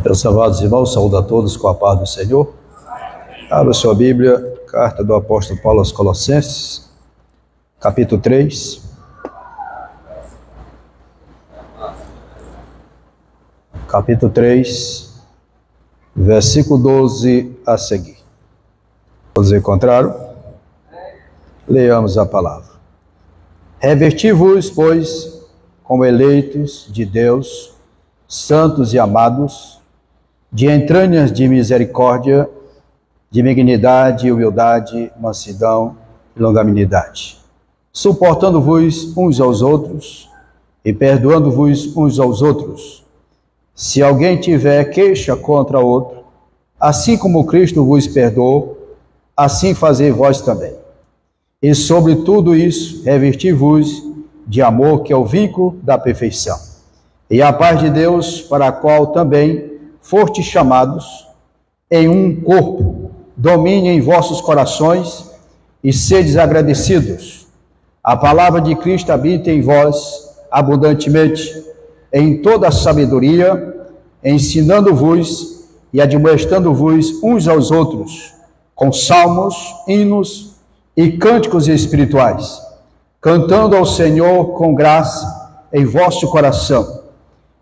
Meus amados irmãos, saúdo a todos com a paz do Senhor. Abra sua Bíblia, carta do apóstolo Paulo aos Colossenses, capítulo 3. Capítulo 3, versículo 12 a seguir. Todos encontraram? Leamos a palavra. Revesti-vos, pois, como eleitos de Deus, santos e amados, de entranhas de misericórdia, de benignidade, humildade, mansidão e longanimidade, suportando-vos uns aos outros e perdoando-vos uns aos outros. Se alguém tiver queixa contra outro, assim como Cristo vos perdoou, assim fazei vós também. E sobre tudo isso, revesti-vos de amor, que é o vínculo da perfeição. E a paz de Deus, para a qual também fostes chamados em um corpo, domine em vossos corações e sedes agradecidos. A palavra de Cristo habita em vós abundantemente, em toda a sabedoria, ensinando-vos e admoestando-vos uns aos outros, com salmos, hinos e cânticos espirituais, cantando ao Senhor com graça em vosso coração.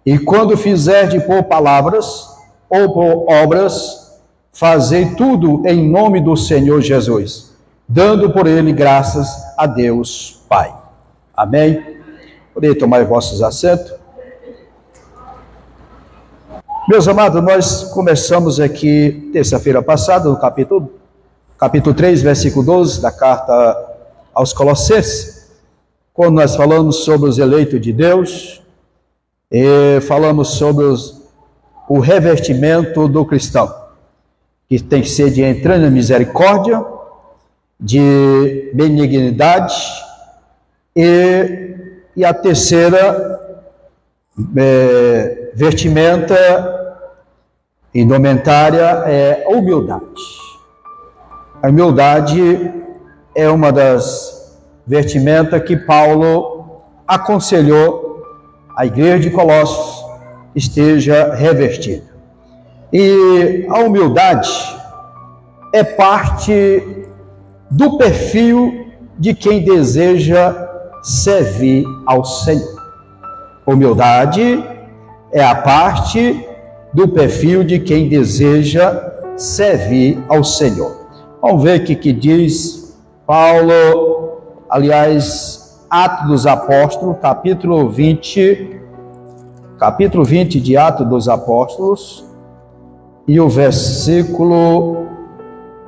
E quando fizerdes por palavras ou por obras, fazei tudo em nome do Senhor Jesus, dando por ele graças a Deus Pai. Amém? Podem tomar vossos assentos. Meus amados, nós começamos aqui terça-feira passada, no capítulo 3, versículo 12 da carta aos Colossenses, quando nós falamos sobre os eleitos de Deus, e falamos sobre o revestimento do cristão, que tem que ser de entranha misericórdia, de benignidade, e a terceira vestimenta indumentária é a humildade. A humildade é uma das vestimentas que Paulo aconselhou a igreja de Colossos esteja revestida. E a humildade é parte do perfil de quem deseja servir ao Senhor. Humildade é a parte do perfil de quem deseja servir ao Senhor. Vamos ver o que diz Paulo, aliás, Atos dos Apóstolos, capítulo 20 de Atos dos Apóstolos, e o versículo,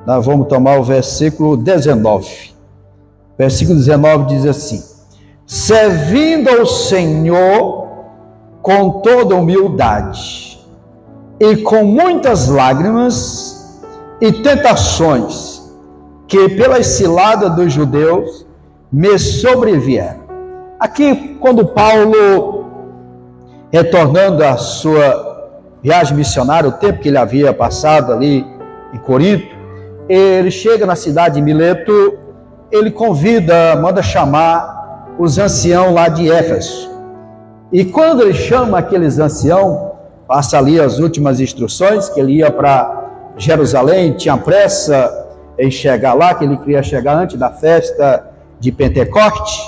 nós vamos tomar o versículo 19. Versículo 19 diz assim: servindo ao Senhor com toda humildade e com muitas lágrimas e tentações que pelas ciladas dos judeus me sobrevieram. Aqui, quando Paulo, retornando à sua viagem missionária, o tempo que ele havia passado ali em Corinto, ele chega na cidade de Mileto, ele manda chamar os anciãos lá de Éfeso. E quando ele chama aqueles anciãos, passa ali as últimas instruções, que ele ia para Jerusalém, tinha pressa em chegar lá, que ele queria chegar antes da festa de Pentecoste.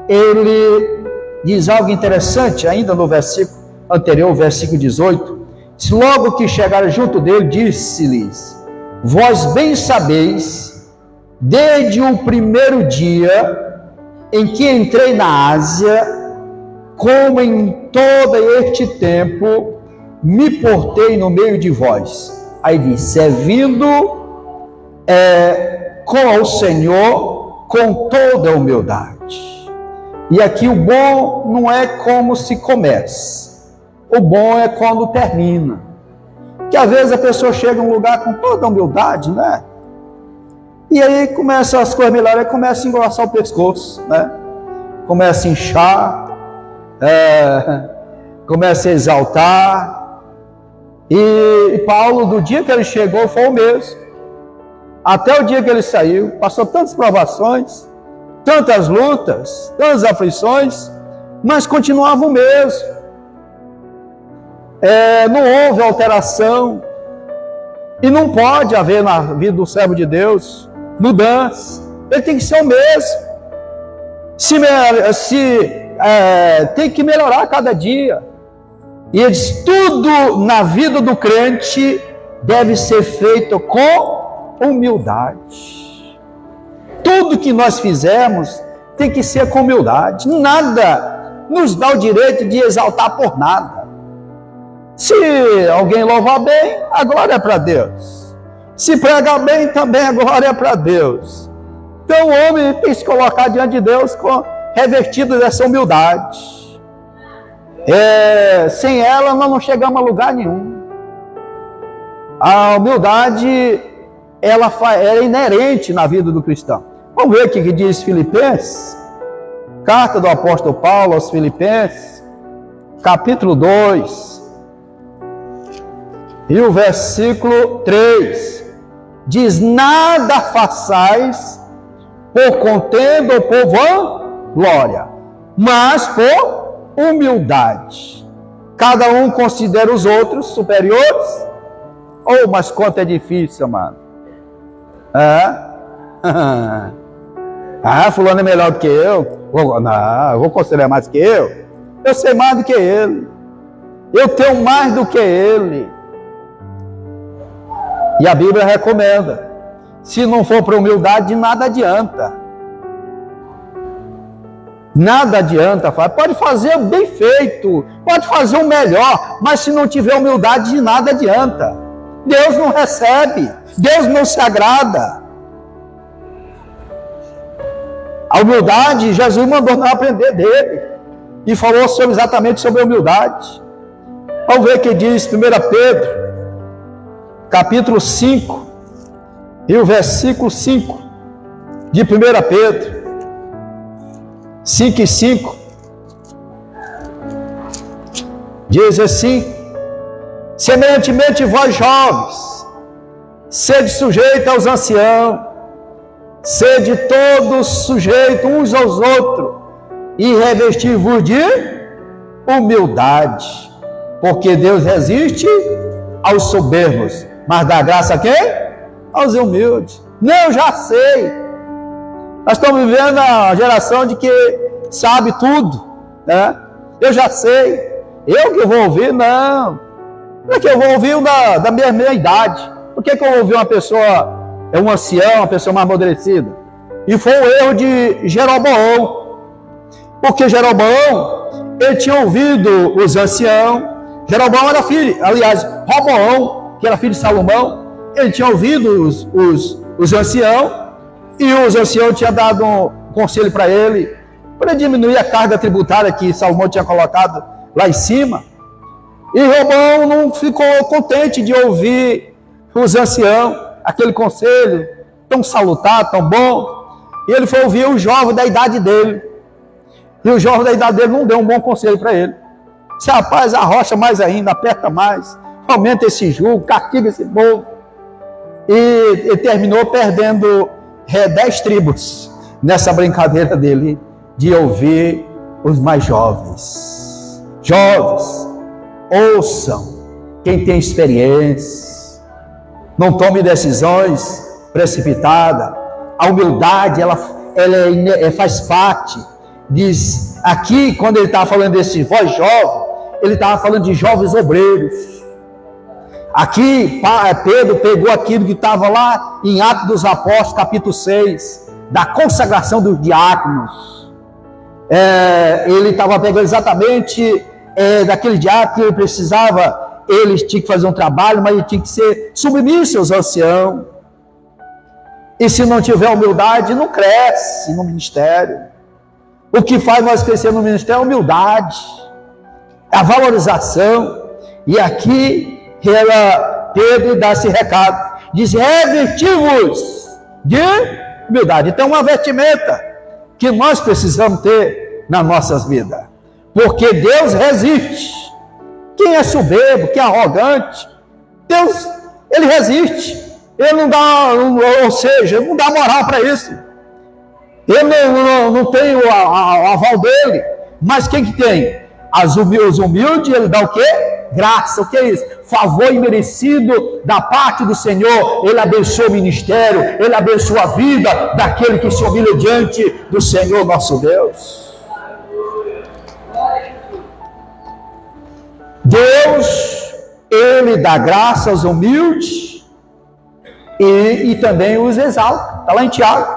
Ele diz algo interessante, ainda no versículo anterior, versículo 18, logo que chegaram junto dele, disse-lhes: vós bem sabeis, desde o primeiro dia em que entrei na Ásia, como em todo este tempo me portei no meio de vós. Aí diz: servindo com o Senhor com toda a humildade. E aqui o bom não é como se começa, o bom é quando termina. Que às vezes a pessoa chega num lugar com toda a humildade, né? E aí começa as coisas melhores, começa a engrossar o pescoço, né? Começa a inchar, começa a exaltar. E Paulo, do dia que ele chegou, foi o mesmo. Até o dia que ele saiu, passou tantas provações, tantas lutas, tantas aflições, mas continuava o mesmo. não houve alteração. E não pode haver na vida do servo de Deus mudança. Ele tem que ser o mesmo. Tem que melhorar cada dia. E ele diz, tudo na vida do crente deve ser feito com humildade. Tudo que nós fizermos tem que ser com humildade. Nada nos dá o direito de exaltar por nada. Se alguém louvar bem, a glória é para Deus. Se pregar bem, também a glória é para Deus. Então o homem tem que se colocar diante de Deus revestido dessa humildade. Sem ela nós não chegamos a lugar nenhum. A humildade ela é inerente na vida do cristão. Vamos ver o que diz Filipenses, carta do apóstolo Paulo aos Filipenses, capítulo 2, e o versículo 3, diz, nada façais por contenda ou por vanglória, mas por humildade. Cada um considera os superiores. Mas quanto é difícil, amado. Fulano é melhor do que eu. Não, eu vou considerar mais que eu. Eu sei mais do que ele. Eu tenho mais do que ele. E a Bíblia recomenda. Se não for para humildade, nada adianta. Nada adianta. Pode fazer bem feito. Pode fazer o melhor. Mas se não tiver humildade, de nada adianta. Deus não recebe. Deus não se agrada. A humildade, Jesus mandou nós aprender dele. E falou exatamente sobre a humildade. Vamos ver o que diz 1 Pedro, capítulo 5, e o versículo 5 de 1 Pedro, 5 e 5, diz assim, semelhantemente vós jovens, sede sujeitos aos anciãos, sede todos sujeitos uns aos outros, e revestir-vos de humildade, porque Deus resiste aos soberbos, mas dá graça a quem? Aos humildes. Não, eu já sei. Nós estamos vivendo a geração de que sabe tudo, né? Eu já sei. Eu que vou ouvir? Não. Não é que eu vou ouvir da minha idade. Por que eu vou ouvir uma pessoa, um ancião, uma pessoa mais amadurecida? E foi o erro de Jeroboão. Porque Jeroboão, ele tinha ouvido os anciãos. Jeroboão era filho, aliás, Roboão, que era filho de Salomão, ele tinha ouvido os anciãos, e os anciãos tinham dado um conselho para ele diminuir a carga tributária que Salomão tinha colocado lá em cima. E Roboão não ficou contente de ouvir os anciãos, aquele conselho tão salutar, tão bom, e ele foi ouvir o jovem da idade dele. E o jovem da idade dele não deu um bom conselho para ele. Disse, rapaz, arrocha mais ainda, aperta mais, aumenta esse jugo, castiga esse povo. E terminou perdendo 10 tribos nessa brincadeira dele de ouvir os mais jovens. Jovens, ouçam quem tem experiência. Não tome decisões precipitadas. A humildade, ela faz parte. Diz aqui, quando ele estava falando desse voz jovem, ele estava falando de jovens obreiros. Aqui, Pedro pegou aquilo que estava lá em Atos dos Apóstolos, capítulo 6, da consagração dos diáconos. Ele estava pegando exatamente daquele diácono que ele precisava, ele tinha que fazer um trabalho, mas ele tinha que ser submisso aos anciãos. E se não tiver humildade, não cresce no ministério. O que faz nós crescer no ministério é a humildade, a valorização. E aqui Pedro dá esse recado, diz, revestivos de humildade. Então uma vestimenta que nós precisamos ter nas nossas vidas, porque Deus resiste. Quem é soberbo, quem é arrogante, Deus, ele resiste. Ele não dá, ou seja, não dá moral para isso. Ele não tem o aval dele. Mas quem que tem? Os humildes, ele dá o quê? graça. O que é isso? Favor imerecido da parte do Senhor. Ele abençoa o ministério, ele abençoa a vida daquele que se humilha diante do Senhor nosso Deus. Deus, ele dá graça aos humildes e também os exalta. Está lá em Tiago,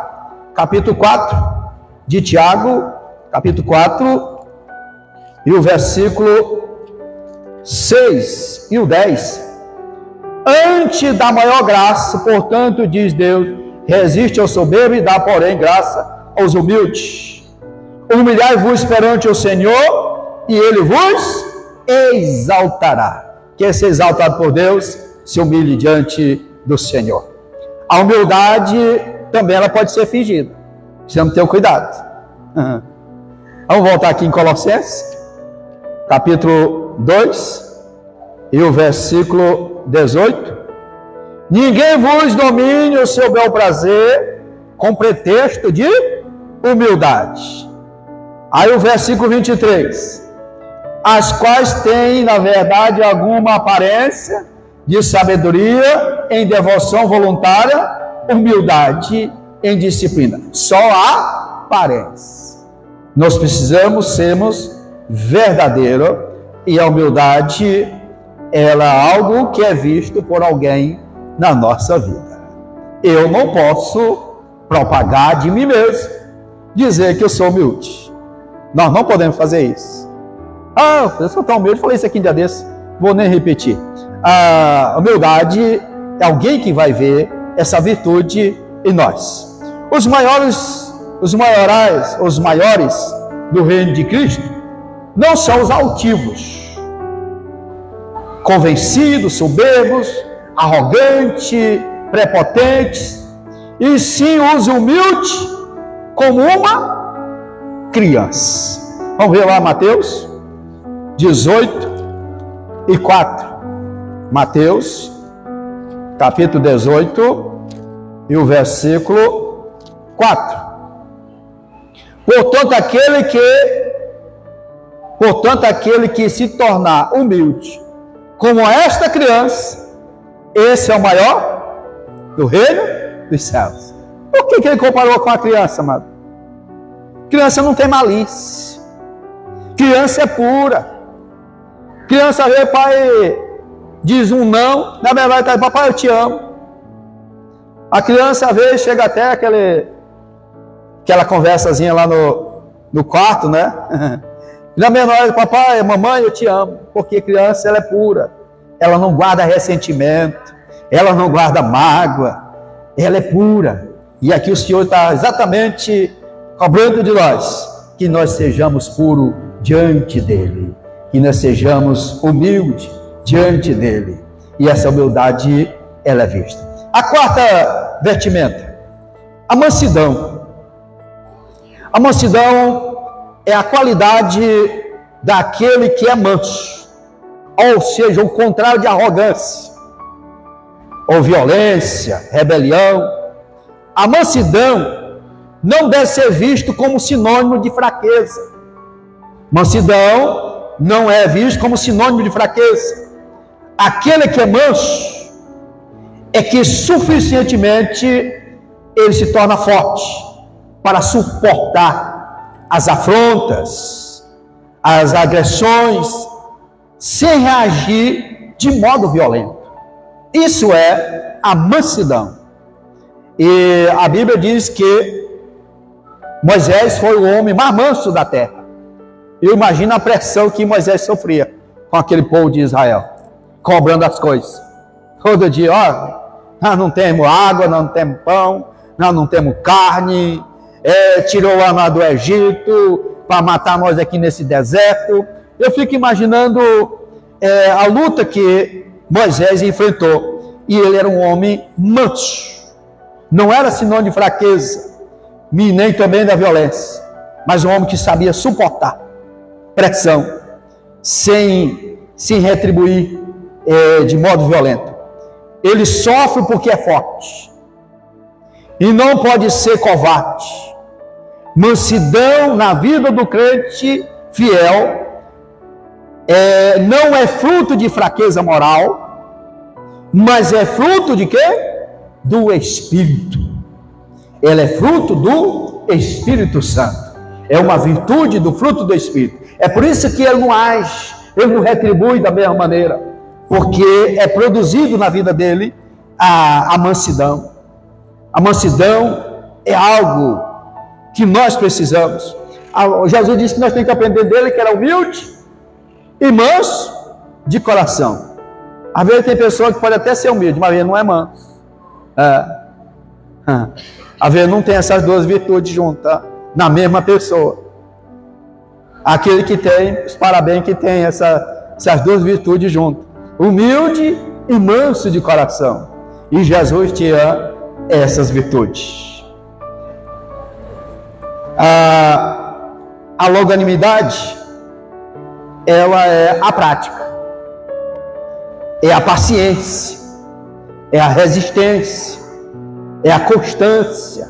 capítulo 4, de Tiago, capítulo 4, e o versículo 6 e o 10. Antes da maior graça, portanto, diz Deus, resiste ao soberbo e dá, porém, graça aos humildes. Humilhai-vos perante o Senhor e ele vos exaltará. Quer ser exaltado por Deus, se humilhe diante do Senhor. A humildade também ela pode ser fingida. Precisamos ter cuidado. Vamos voltar aqui em Colossenses, capítulo 2, e o versículo 18. Ninguém vos domine o seu bel prazer com pretexto de humildade. Aí o versículo 23. As quais têm, na verdade, alguma aparência de sabedoria em devoção voluntária, humildade em disciplina. Só aparência. Nós precisamos sermos verdadeiros e a humildade ela é algo que é visto por alguém na nossa vida. Eu não posso propagar de mim mesmo, dizer que eu sou humilde. Nós não podemos fazer isso. Eu sou tão humilde, falei isso aqui um dia desse, vou nem repetir. A humildade é alguém que vai ver essa virtude em nós. Os maiores do reino de Cristo não são os altivos, convencidos, soberbos, arrogantes, prepotentes, e sim os humildes como uma criança. Vamos ver lá Mateus 18 e 4. Mateus, capítulo 18 e o versículo 4. Portanto, aquele que se tornar humilde, como esta criança, esse é o maior do reino dos céus. Por que ele comparou com a criança, amado? Criança não tem malícia. Criança é pura. Criança vê pai diz um não, na verdade tá, papai eu te amo. A criança vê, chega até aquela conversazinha lá no quarto, né? Na menor, papai, mamãe eu te amo, porque criança ela é pura. Ela não guarda ressentimento, ela não guarda mágoa, ela é pura. E aqui o Senhor está exatamente cobrando de nós que nós sejamos puros diante dele, que nós sejamos humildes diante dele, e essa humildade ela é vista. A quarta vestimenta, a mansidão. A mansidão é a qualidade daquele que é manso, ou seja, o contrário de arrogância, ou violência, rebelião. A mansidão não deve ser visto como sinônimo de fraqueza. Mansidão não é visto como sinônimo de fraqueza. Aquele que é manso é que suficientemente ele se torna forte para suportar as afrontas, as agressões, sem reagir de modo violento. Isso é a mansidão. E a Bíblia diz que Moisés foi o homem mais manso da terra. Eu imagino a pressão que Moisés sofria com aquele povo de Israel, cobrando as coisas. Todo dia, nós não temos água, nós não temos pão, nós não temos carne, tirou lá do Egito para matar nós aqui nesse deserto. Eu fico imaginando a luta que Moisés enfrentou. E ele era um homem manso. Não era sinônimo de fraqueza, nem também da violência, mas um homem que sabia suportar pressão, sem retribuir de modo violento. Ele sofre porque é forte, e não pode ser covarde. Mansidão na vida do crente fiel não é fruto de fraqueza moral, mas é fruto de quê? Do Espírito. Ela é fruto do Espírito Santo. É uma virtude do fruto do Espírito. É por isso que ele não age, ele não retribui da mesma maneira, porque é produzido na vida dele a mansidão. A mansidão é algo que nós precisamos. Jesus disse que nós temos que aprender dele, que era humilde e manso de coração. Às vezes tem pessoa que pode até ser humilde, mas ele não é manso. Às vezes não tem essas duas virtudes juntas na mesma pessoa. Aquele que tem, os parabéns que tem essas duas virtudes juntas. Humilde e manso de coração. E Jesus tinha essas virtudes. A longanimidade, ela é a prática, é a paciência, é a resistência, é a constância.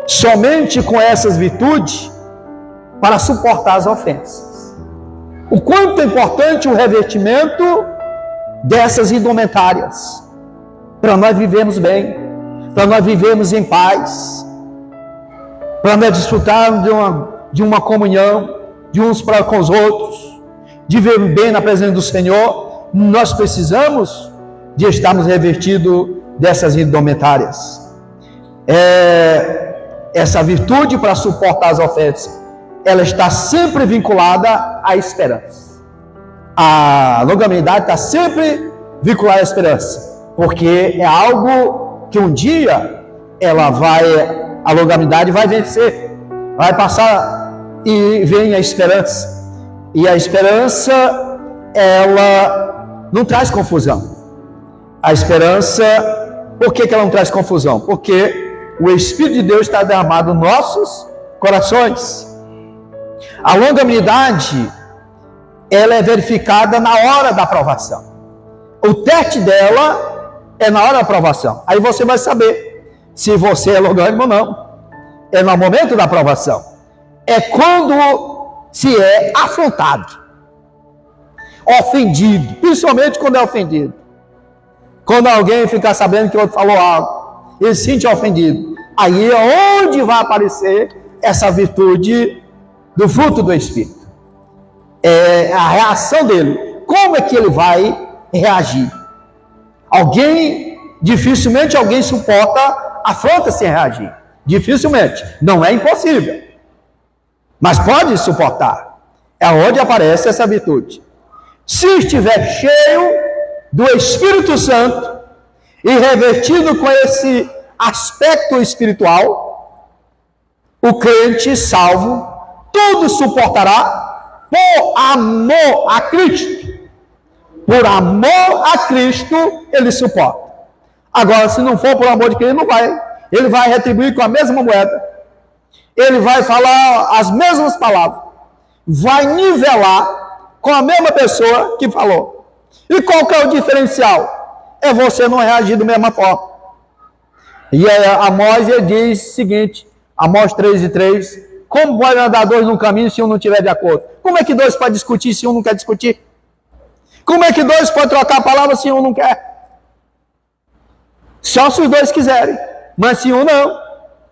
Somente com essas virtudes para suportar as ofensas. O quanto é importante o revestimento dessas indumentárias para nós vivermos bem, para nós vivermos em paz, para nós desfrutarmos de uma comunhão, de uns para com os outros, de viver bem na presença do Senhor. Nós precisamos de estarmos revestidos dessas indumentárias. Essa virtude para suportar as ofensas, ela está sempre vinculada à esperança. A longanimidade está sempre vinculada à esperança, porque é algo que um dia a longanimidade vai vencer, vai passar, e vem a esperança. E a esperança, ela não traz confusão. A esperança, por que ela não traz confusão? Porque o Espírito de Deus está derramado nos nossos corações. A longanimidade, ela é verificada na hora da aprovação. O teste dela é na hora da aprovação. Aí você vai saber se você é longânimo ou não. É no momento da aprovação. É quando se é afrontado, ofendido, principalmente quando é ofendido. Quando alguém ficar sabendo que o outro falou algo, ele se sente ofendido. Aí é onde vai aparecer essa virtude do fruto do Espírito. É a reação dele. Como é que ele vai reagir? Dificilmente alguém suporta afronta sem reagir. Dificilmente. Não é impossível. Mas pode suportar. É onde aparece essa virtude. Se estiver cheio do Espírito Santo e revestido com esse aspecto espiritual, o crente salvo tudo suportará por amor a Cristo. Por amor a Cristo ele suporta. Agora, se não for por amor de Cristo, não vai. Ele vai retribuir com a mesma moeda. Ele vai falar as mesmas palavras. Vai nivelar com a mesma pessoa que falou. E qual que é o diferencial? É você não reagir da mesma forma. E Amós diz o seguinte, Amós 3:3, como pode andar dois no caminho se um não estiver de acordo? Como é que dois podem discutir se um não quer discutir? Como é que dois podem trocar a palavra se um não quer? Só se os dois quiserem, mas se um não,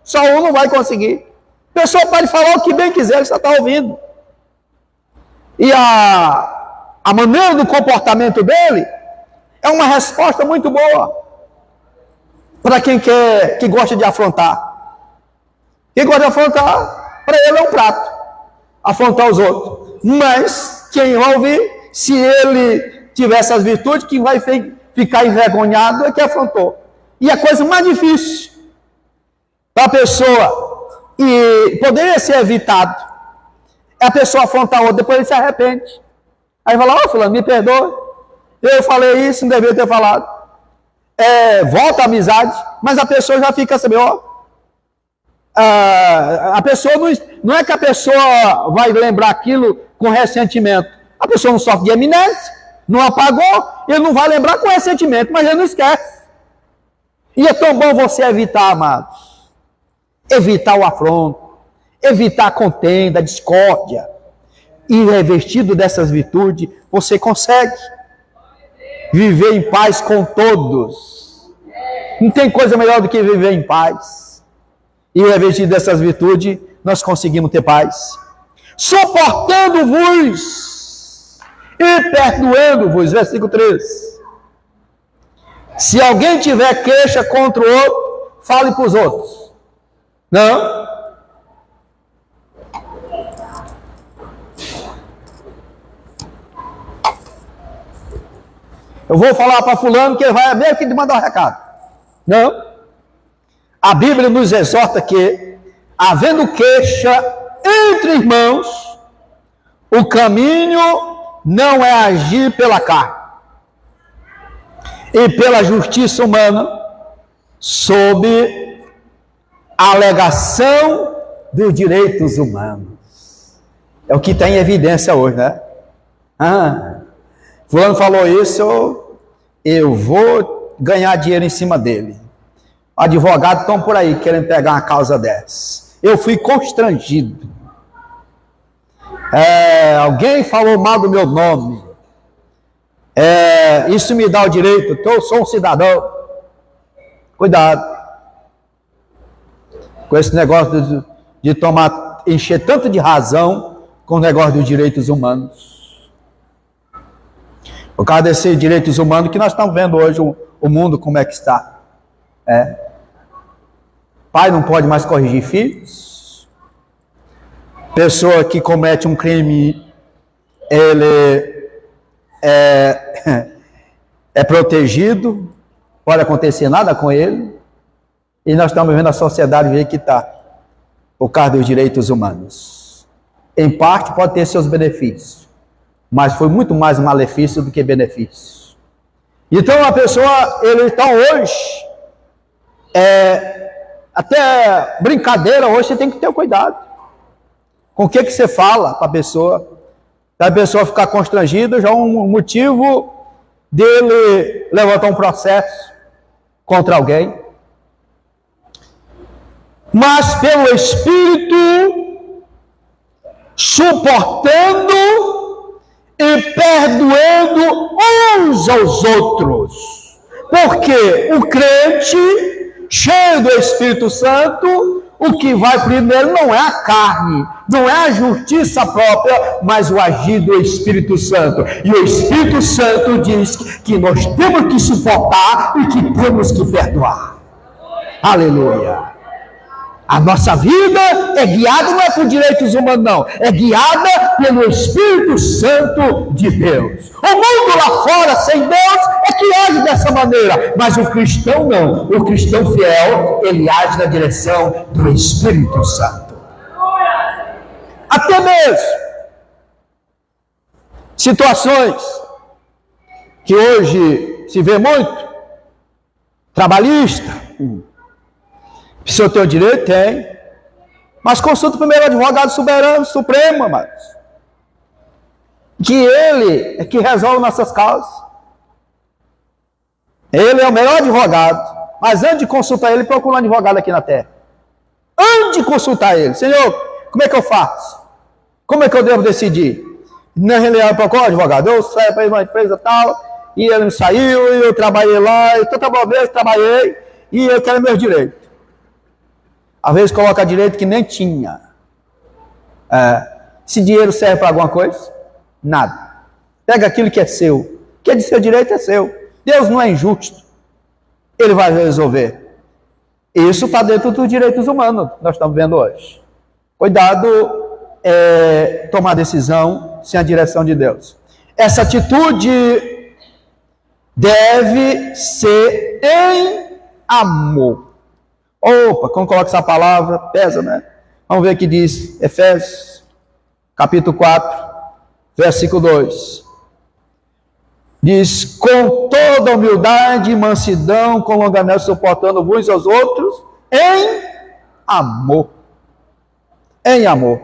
só um não vai conseguir. A pessoa pode falar o que bem quiser, ele só está ouvindo. E a maneira do comportamento dele é uma resposta muito boa para quem que gosta de afrontar. Quem gosta de afrontar, para ele é um prato, afrontar os outros. Mas quem ouve, se ele tiver essas virtudes, que vai ficar envergonhado é que afrontou. E a coisa mais difícil para a pessoa, e poderia ser evitado, é a pessoa afrontar outra, depois ele se arrepende. Aí fala, fulano, me perdoe, eu falei isso, não devia ter falado. Volta a amizade, mas a pessoa já fica sabendo, a pessoa não é que a pessoa vai lembrar aquilo com ressentimento. A pessoa não sofre de amnésia, não apagou, ele não vai lembrar com ressentimento, mas ele não esquece. E é tão bom você evitar, amados. Evitar o afronto, evitar a contenda, a discórdia. e revestido dessas virtudes, você consegue viver em paz com todos. Não tem coisa melhor do que viver em paz. E revestido dessas virtudes, nós conseguimos ter paz. Suportando-vos e perdoando-vos. Versículo 3. Se alguém tiver queixa contra o outro, fale para os outros. Não? Eu vou falar para fulano que ele vai mesmo que te mandar um recado. Não. A Bíblia nos exorta que, havendo queixa entre irmãos, o caminho não é agir pela carne e pela justiça humana, sob a alegação dos direitos humanos. É o que está em evidência hoje, né? Fulano falou isso, eu vou ganhar dinheiro em cima dele. Advogados estão por aí querendo pegar uma causa dessa. Eu fui constrangido. Alguém falou mal do meu nome. Isso me dá o direito, eu sou um cidadão. Cuidado com esse negócio de encher tanto de razão com o negócio dos direitos humanos. Por causa desses direitos humanos que nós estamos vendo hoje, o mundo como é que está. Pai não pode mais corrigir filhos. Pessoa que comete um crime, ele é protegido, pode acontecer nada com ele. E nós estamos vendo a sociedade ver que está, por causa dos direitos humanos. Em parte pode ter seus benefícios, mas foi muito mais malefício do que benefício. Então a pessoa, então hoje, até brincadeira hoje você tem que ter cuidado com o que você fala para a pessoa. Para a pessoa ficar constrangida, já é um motivo dele levantar um processo contra alguém. Mas pelo Espírito, suportando e perdoando uns aos outros. Porque o crente, cheio do Espírito Santo, o que vai primeiro não é a carne, não é a justiça própria, mas o agir do Espírito Santo. E o Espírito Santo diz que nós temos que suportar e que temos que perdoar. Aleluia! A nossa vida é guiada não é por direitos humanos, não. É guiada pelo Espírito Santo de Deus. O mundo lá fora, sem Deus, é que age dessa maneira. Mas o cristão não. O cristão fiel, ele age na direção do Espírito Santo. Até mesmo situações que hoje se vê muito, trabalhista. O senhor tem o direito? Tem. Mas consulta o primeiro advogado soberano, supremo, amados. Que ele é que resolve nossas causas. Ele é o melhor advogado. Mas antes de consultar ele, procura um advogado aqui na terra. Antes de consultar ele. Senhor, como é que eu faço? Como é que eu devo decidir? Na realidade, procura um advogado. Eu saio para uma empresa tal, e ele me saiu, e eu trabalhei lá, eu trabalhei, e eu quero meus direitos. Às vezes coloca direito que nem tinha. Esse dinheiro serve para alguma coisa? Nada. Pega aquilo que é seu. O que é de seu direito é seu. Deus não é injusto. Ele vai resolver. Isso está dentro dos direitos humanos, nós estamos vendo hoje. Cuidado, tomar decisão sem a direção de Deus. Essa atitude deve ser em amor. Opa, quando coloca essa palavra, pesa, né? Vamos ver o que diz Efésios, capítulo 4, versículo 2. Diz, com toda humildade e mansidão, com longanimidade, suportando uns aos outros, em amor. Em amor.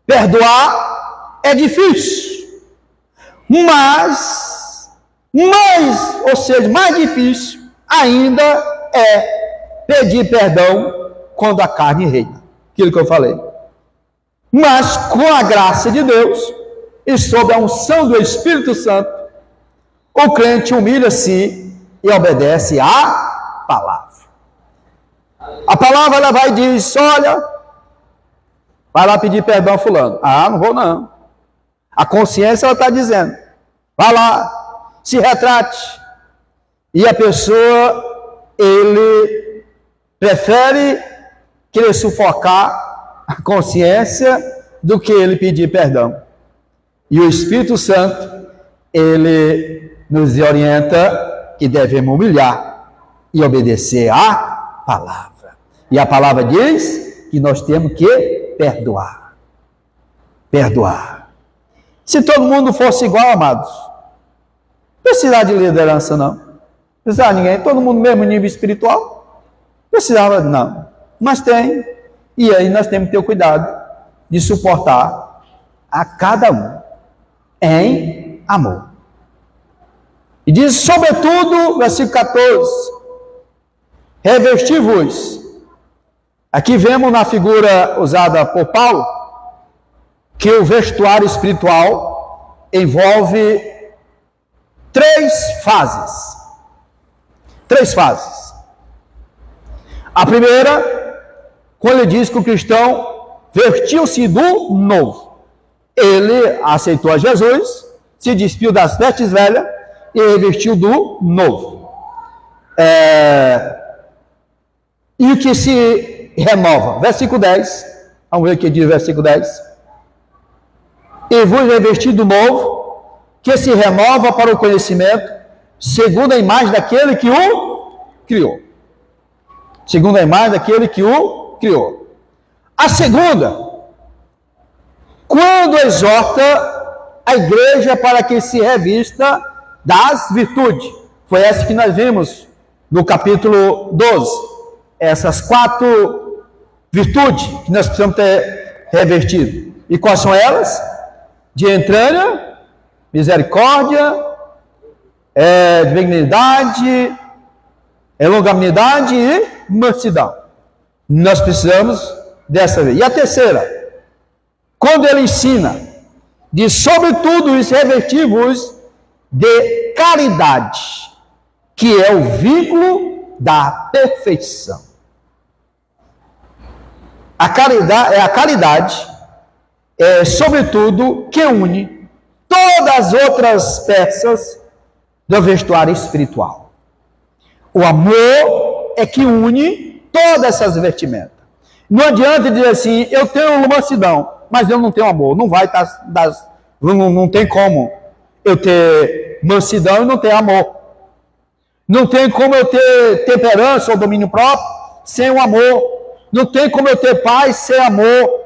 Perdoar é difícil, mas mais difícil ainda é pedir perdão quando a carne reina. Aquilo que eu falei. Mas com a graça de Deus, e sob a unção do Espírito Santo, o crente humilha-se e obedece à palavra. A palavra ela vai e diz: olha, vai lá pedir perdão a fulano. Ah, não vou não. A consciência ela está dizendo: vai lá, se retrate. E a pessoa, ele prefere querer sufocar a consciência do que ele pedir perdão. E o Espírito Santo, ele nos orienta que devemos humilhar e obedecer à palavra. E a palavra diz que nós temos que perdoar. Perdoar. Se todo mundo fosse igual, amados, não precisava de liderança, não. Não precisava de ninguém. Todo mundo no mesmo nível espiritual. Não precisava, não. Mas tem. E aí nós temos que ter o cuidado de suportar a cada um em amor. E diz, sobretudo, versículo 14, revesti-vos. Aqui vemos na figura usada por Paulo, que o vestuário espiritual envolve três fases. Três fases. A primeira, quando ele diz que o cristão vestiu-se do novo. Ele aceitou a Jesus, se despiu das vestes velhas e revestiu do novo. E o que se renova? Versículo 10. Vamos ver o que diz o versículo 10. E vos revestir do novo, que se renova para o conhecimento, segundo a imagem daquele que o criou. Segundo a imagem daquele que o criou. A segunda, quando exorta a igreja para que se revista das virtudes. Foi essa que nós vimos no capítulo 12. Essas 4 virtudes que nós precisamos ter revestido. E quais são elas? De entranha, misericórdia, benignidade, longanimidade e mansidão. Nós precisamos dessa vez. E a terceira, quando ele ensina, diz, sobretudo, isso revestir-vos de caridade, que é o vínculo da perfeição. A caridade é, sobretudo, que une todas as outras peças do vestuário espiritual. O amor é que une todas essas vestimentas. Não adianta dizer assim, eu tenho mansidão, mas eu não tenho amor. Não vai estar, não tem como eu ter mansidão e não ter amor. Não tem como eu ter temperança ou domínio próprio sem o amor. Não tem como eu ter paz sem amor.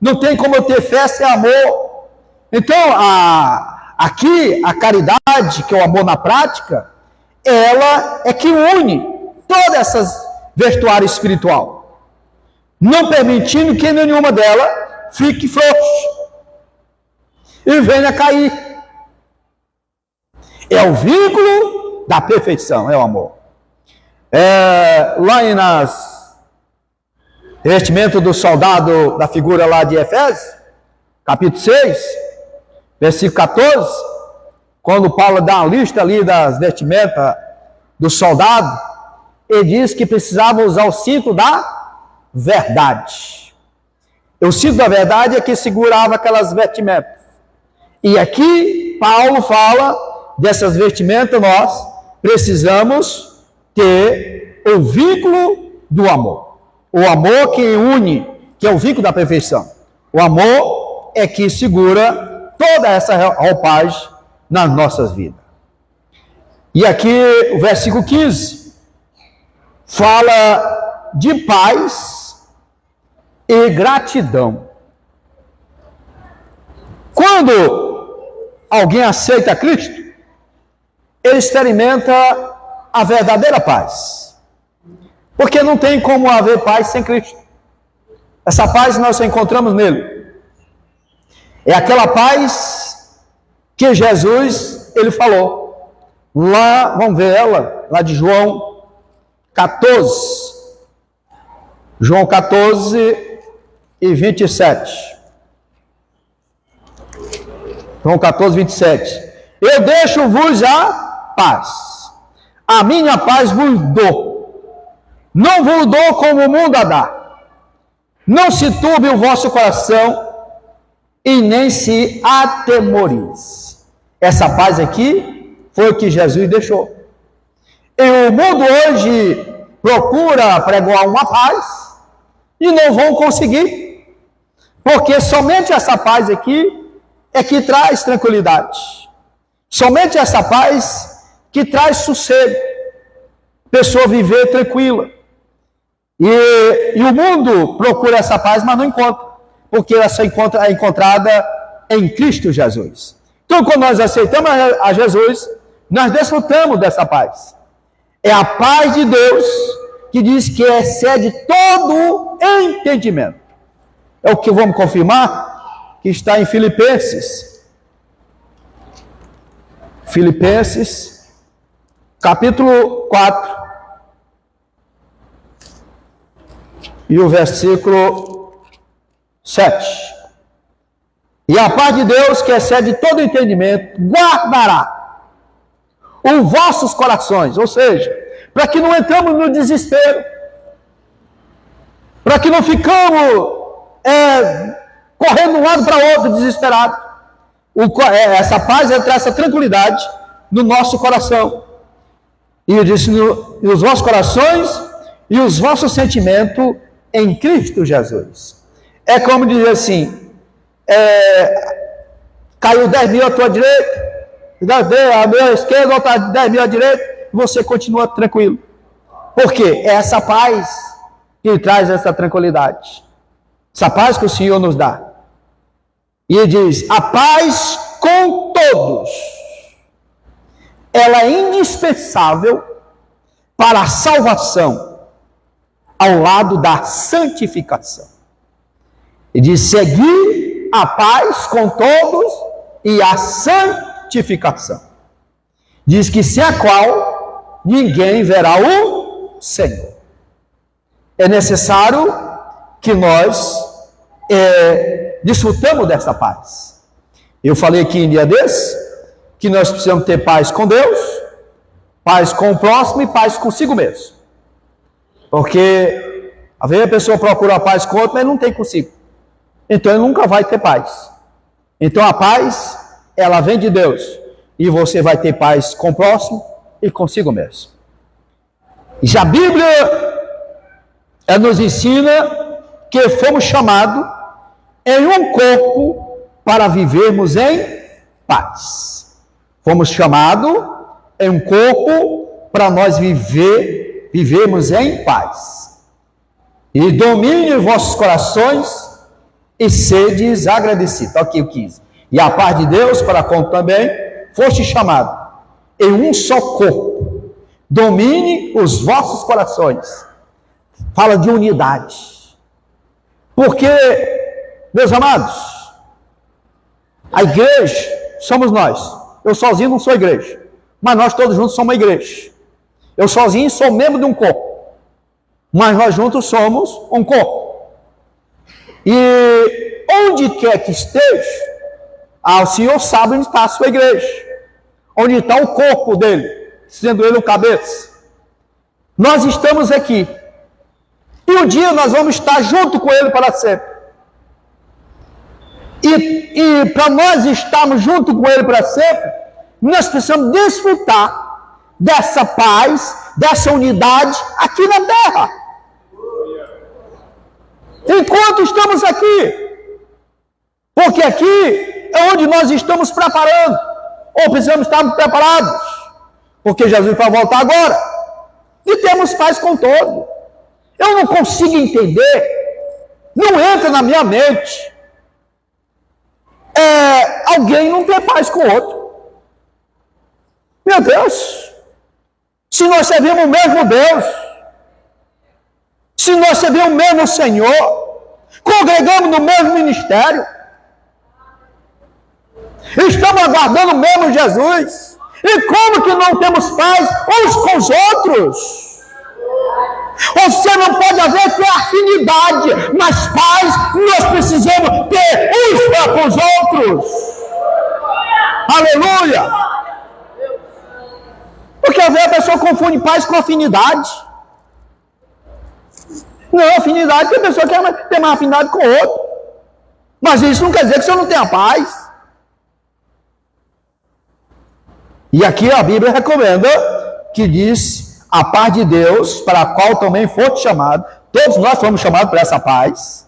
Não tem como eu ter fé sem amor. Então, aqui, a caridade, que é o amor na prática, ela é que une todas essas vestuários espiritual, não permitindo que nenhuma delas fique frouxa e venha a cair. É o vínculo da perfeição, é o amor. Lá nas vestimento do soldado, da figura lá de Efésios, capítulo 6, versículo 14, quando Paulo dá uma lista ali das vestimentas do soldado, ele diz que precisava usar o cinto da verdade. O cinto da verdade é que segurava aquelas vestimentas. E aqui Paulo fala dessas vestimentas, nós precisamos ter o vínculo do amor. O amor que une, que é o vínculo da perfeição. O amor é que segura toda essa roupagem nas nossas vidas. E aqui o versículo 15 fala de paz e gratidão. Quando alguém aceita Cristo, ele experimenta a verdadeira paz. Porque não tem como haver paz sem Cristo. Essa paz nós só encontramos nele. É aquela paz que Jesus, ele falou. Lá, vamos ver ela, lá de João 14. João 14 e 27. João 14, 27. Eu deixo-vos a paz. A minha paz vos dou. Não vos dou como o mundo a dá. Não se turbe o vosso coração e nem se atemorize. Essa paz aqui foi o que Jesus deixou. E o mundo hoje procura pregoar uma paz e não vão conseguir. Porque somente essa paz aqui é que traz tranquilidade. Somente essa paz que traz sossego. Pessoa viver tranquila. E o mundo procura essa paz, mas não encontra. Porque ela só é encontrada em Cristo Jesus. Então, quando nós aceitamos a Jesus, nós desfrutamos dessa paz. É a paz de Deus que diz que excede todo entendimento. É o que vamos confirmar, que está em Filipenses. Filipenses, capítulo 4. E o versículo 7. E a paz de Deus, que excede todo entendimento, guardará os vossos corações. Ou seja, para que não entramos no desespero, para que não ficamos correndo de um lado para o outro, desesperado. Essa paz traz essa tranquilidade no nosso coração. E eu disse, nos vossos corações e os vossos sentimentos em Cristo Jesus. É como dizer assim, caiu 10 mil à tua direita, a minha esquerda, outra 10 mil à direita, e você continua tranquilo. Por quê? É essa paz que traz essa tranquilidade. Essa paz que o Senhor nos dá. E ele diz, a paz com todos, ela é indispensável para a salvação, ao lado da santificação. Ele diz, seguir a paz com todos e a santificação. Diz que sem a qual ninguém verá o Senhor. É necessário que nós desfrutamos dessa paz. Eu falei aqui em dia desse, que nós precisamos ter paz com Deus, paz com o próximo e paz consigo mesmo. Porque às vezes a pessoa procura a paz com o outro, mas não tem consigo. Então ele nunca vai ter paz. Então a paz, ela vem de Deus. E você vai ter paz com o próximo e consigo mesmo. Já a Bíblia nos ensina que fomos chamados em um corpo para vivermos em paz. Fomos chamados em um corpo para nós vivermos em paz. E domine vossos corações e sedes agradecidos. Aqui o 15. E a paz de Deus, para como também foste chamado em um só corpo. Domine os vossos corações. Fala de unidade. Porque, meus amados, a igreja somos nós. Eu sozinho não sou igreja. Mas nós todos juntos somos uma igreja. Eu sozinho sou membro de um corpo. Mas nós juntos somos um corpo. E onde quer que esteja, o Senhor sabe onde está a sua igreja. Onde está o corpo dele, sendo ele o cabeça. Nós estamos aqui. E um dia nós vamos estar junto com ele para sempre. E para nós estarmos junto com ele para sempre, nós precisamos desfrutar dessa paz, dessa unidade aqui na terra. Enquanto estamos aqui. Porque aqui é onde nós estamos preparando. Ou precisamos estar preparados. Porque Jesus vai voltar agora. E temos paz com todo. Eu não consigo entender. Não entra na minha mente. Alguém não ter paz com o outro. Meu Deus. Se nós servimos o mesmo Deus. Se nós servimos o mesmo Senhor. Congregamos no mesmo ministério. Estamos aguardando o mesmo Jesus. E como que não temos paz uns com os outros? Você não pode haver ter afinidade, mas paz nós precisamos ter uns para com os outros. Aleluia! Porque às vezes a pessoa confunde paz com afinidade. Não, afinidade, porque a pessoa quer ter mais afinidade com o outro. Mas isso não quer dizer que você não tenha paz. E aqui a Bíblia recomenda que diz a paz de Deus, para a qual também foste chamado, todos nós fomos chamados para essa paz,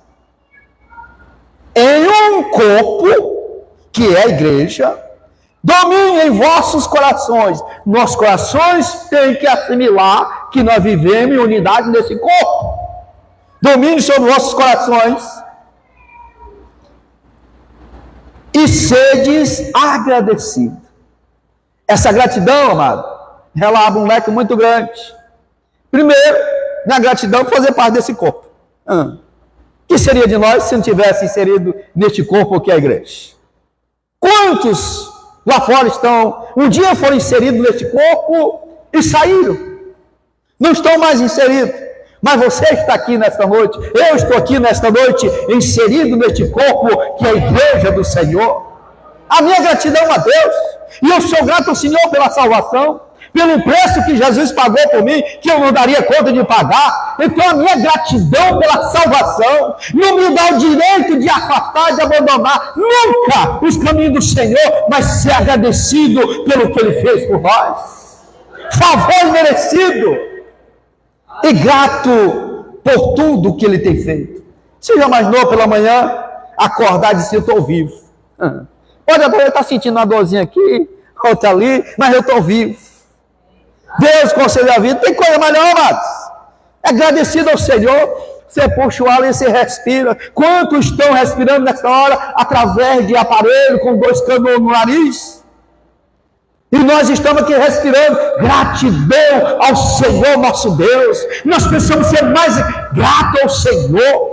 em um corpo, que é a igreja, domine em vossos corações. Nossos corações têm que assimilar que nós vivemos em unidade nesse corpo. Domine sobre vossos corações e sedes agradecidos. Essa gratidão, amado, ela abre um leque muito grande. Primeiro, na gratidão por fazer parte desse corpo. O que seria de nós se não tivesse inserido neste corpo que é a igreja? Quantos lá fora estão, um dia foram inseridos neste corpo e saíram? Não estão mais inseridos. Mas você está aqui nesta noite, eu estou aqui nesta noite, inserido neste corpo que é a igreja do Senhor. A minha gratidão a Deus, e eu sou grato ao Senhor pela salvação, pelo preço que Jesus pagou por mim, que eu não daria conta de pagar. Então a minha gratidão pela salvação não me dá o direito de afastar, de abandonar nunca os caminhos do Senhor, mas ser agradecido pelo que Ele fez por nós. Favor merecido. E grato por tudo que Ele tem feito. Você já imaginou pela manhã acordar e dizer: eu estou vivo? Pode até estar sentindo uma dorzinha aqui, outra ali, mas eu estou vivo. Deus concedeu a vida. Tem coisa melhor, amados? É agradecido ao Senhor. Você puxa o ar e você respira. Quantos estão respirando nessa hora através de aparelho com 2 canos no nariz? E nós estamos aqui respirando gratidão ao Senhor nosso Deus. Nós precisamos ser mais gratos ao Senhor.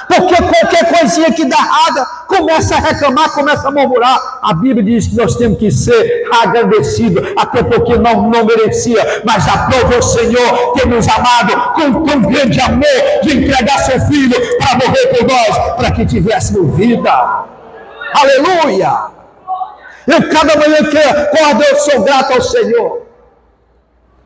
Porque qualquer coisinha que dá errada, começa a reclamar, começa a murmurar. A Bíblia diz que nós temos que ser agradecidos, até porque não merecia, mas aprova o Senhor ter nos amado com tão grande amor de entregar seu Filho para morrer por nós, para que tivéssemos vida. Aleluia! Eu cada manhã que acordo eu sou grato ao Senhor.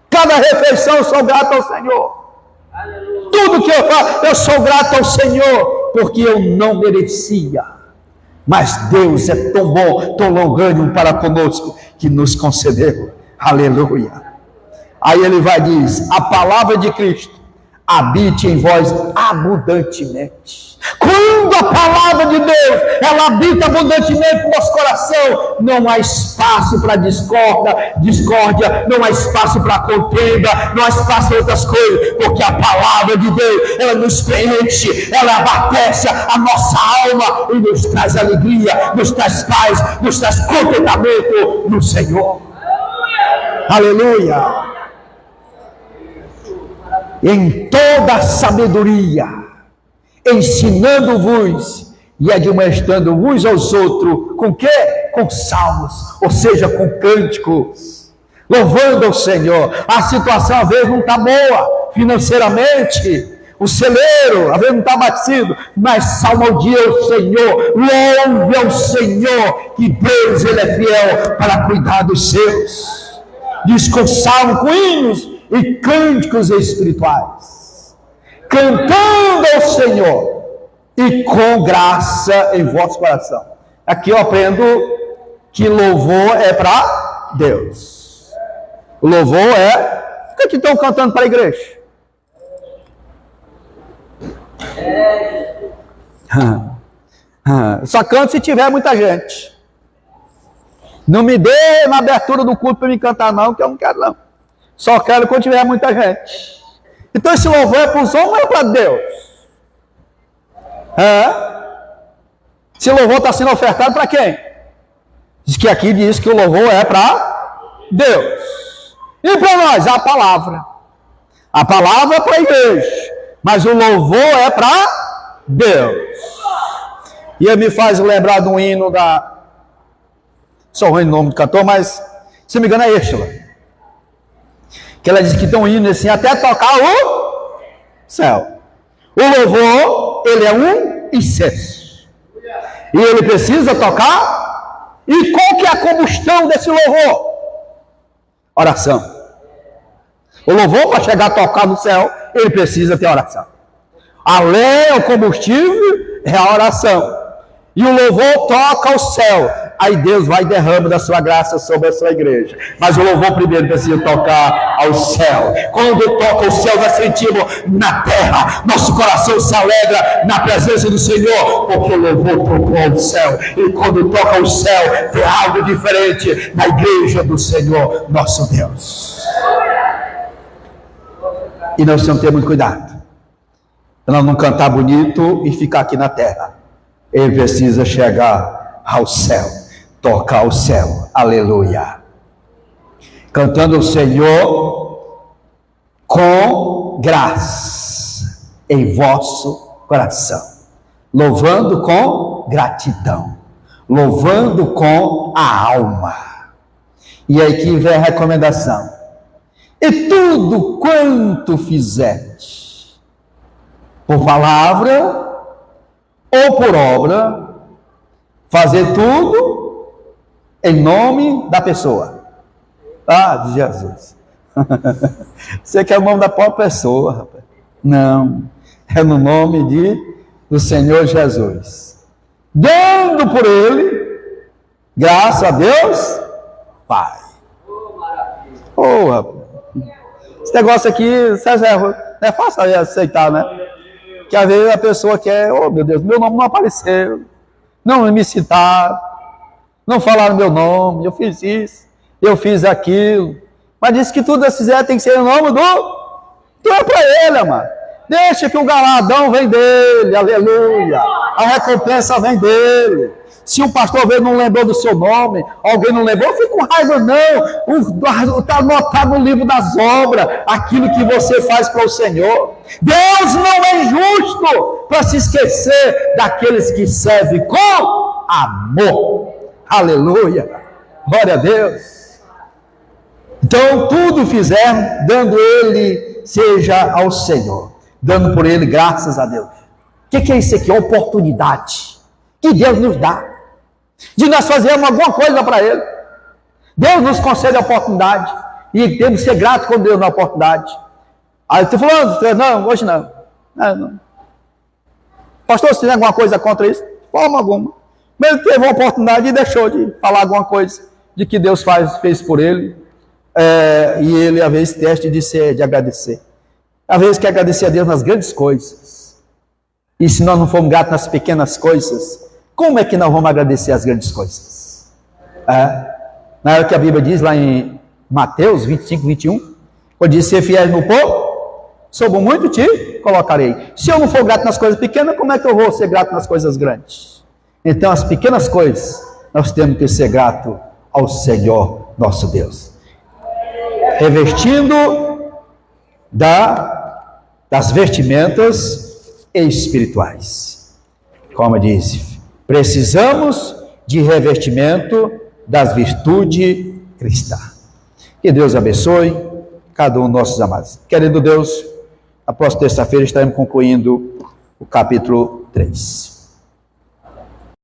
Cada refeição eu sou grato ao Senhor. Aleluia. Tudo que eu faço eu sou grato ao Senhor, porque eu não merecia. Mas Deus é tão bom, tão longânimo para conosco, que nos concedeu. Aleluia. Aí ele vai dizer: a palavra de Cristo habite em vós abundantemente. Quando a palavra de Deus ela habita abundantemente no nosso coração, não há espaço para discórdia, não há espaço para contenda, não há espaço para outras coisas, porque a palavra de Deus ela nos preenche, ela abastece a nossa alma e nos traz alegria, nos traz paz, nos traz contentamento no Senhor. Aleluia! Em toda sabedoria, ensinando-vos e admoestando-vos aos outros, com quê? Com salmos, ou seja, com cânticos, louvando ao Senhor. A situação às vezes não está boa, financeiramente, o celeiro às vezes não está abatido, mas salmo ao dia ao Senhor, louve ao Senhor, que Deus Ele é fiel para cuidar dos seus. Diz com salmo, com hinos e cânticos espirituais, cantando ao Senhor e com graça em vosso coração. Aqui eu aprendo que louvor é para Deus. O louvor é... Por que estão cantando para a igreja? Só canto se tiver muita gente. Não me dê na abertura do culto para me cantar não, que eu não quero não. Só quero quando tiver muita gente. Então esse louvor é para os homens ou é para Deus? Esse louvor está sendo ofertado para quem? Diz que aqui diz que o louvor é para Deus. E para nós? A palavra. A palavra é para a igreja, mas o louvor é para Deus. E ele me faz lembrar de um hino da... Só ruim o nome do cantor, mas se não me engano é Estela. Que ela diz que tem um hino assim, até tocar o céu. O louvor, ele é um incenso. E ele precisa tocar E qual que é a combustão desse louvor? Oração. O louvor, para chegar a tocar no céu, ele precisa ter oração. A lenha, o combustível, é a oração. E o louvor toca o céu. Aí Deus vai derramando a sua graça sobre a sua igreja. Mas o louvor primeiro precisa tocar ao céu. Quando toca o céu, nós sentimos na terra. Nosso coração se alegra na presença do Senhor, porque o louvor tocou ao céu. E quando toca o céu, tem algo diferente na igreja do Senhor, nosso Deus. E nós temos que ter muito cuidado para não cantar bonito e ficar aqui na terra. Ele precisa chegar ao céu, tocar o céu, aleluia. Cantando o Senhor com graça em vosso coração, louvando com gratidão, louvando com a alma. E aí que vem a recomendação: e tudo quanto fizerdes, por palavra ou por obra, fazer tudo em nome da pessoa. Ah, de Jesus. Você quer o nome da própria pessoa, rapaz? Não, é no nome do Senhor Jesus. Dando por ele, graças a Deus, Pai. Oh, rapaz. Esse negócio aqui, não é fácil aceitar, né? Que às vezes a pessoa quer, oh meu Deus, meu nome não apareceu, não me citaram, não falaram meu nome, eu fiz isso, eu fiz aquilo, mas disse que tudo que fizer tem que ser em nome então é para ele, amado. Deixa que o galardão vem dele, aleluia, a recompensa vem dele. Se o pastor veio não lembrou do seu nome, alguém não lembrou, fica com raiva não. Está anotado no livro das obras aquilo que você faz para o Senhor. Deus não é injusto para se esquecer daqueles que servem com amor. Aleluia, glória a Deus. Então tudo fizer, dando ele seja ao Senhor, dando por ele graças a Deus. O que é isso aqui? É oportunidade que Deus nos dá de nós fazermos alguma coisa para ele. Deus nos concede a oportunidade e temos que ser gratos com Deus na oportunidade. Aí eu estou falando, não, hoje não. Não. Pastor, se tem alguma coisa contra isso? De forma alguma. Mas ele teve uma oportunidade e deixou de falar alguma coisa de que Deus fez por ele. E ele, às vezes, teste de agradecer. Às vezes, quer agradecer a Deus nas grandes coisas. E se nós não formos gratos nas pequenas coisas, como é que nós vamos agradecer as grandes coisas? Na hora que a Bíblia diz lá em Mateus 25, 21, quando diz: ser fiel no pouco, sobre muito te colocarei. Se eu não for grato nas coisas pequenas, como é que eu vou ser grato nas coisas grandes? Então, as pequenas coisas, nós temos que ser grato ao Senhor nosso Deus, revestindo das vestimentas espirituais. Como disse, precisamos de revestimento das virtudes cristãs. Que Deus abençoe cada um dos nossos amados. Querido Deus, a próxima terça-feira estaremos concluindo o capítulo 3.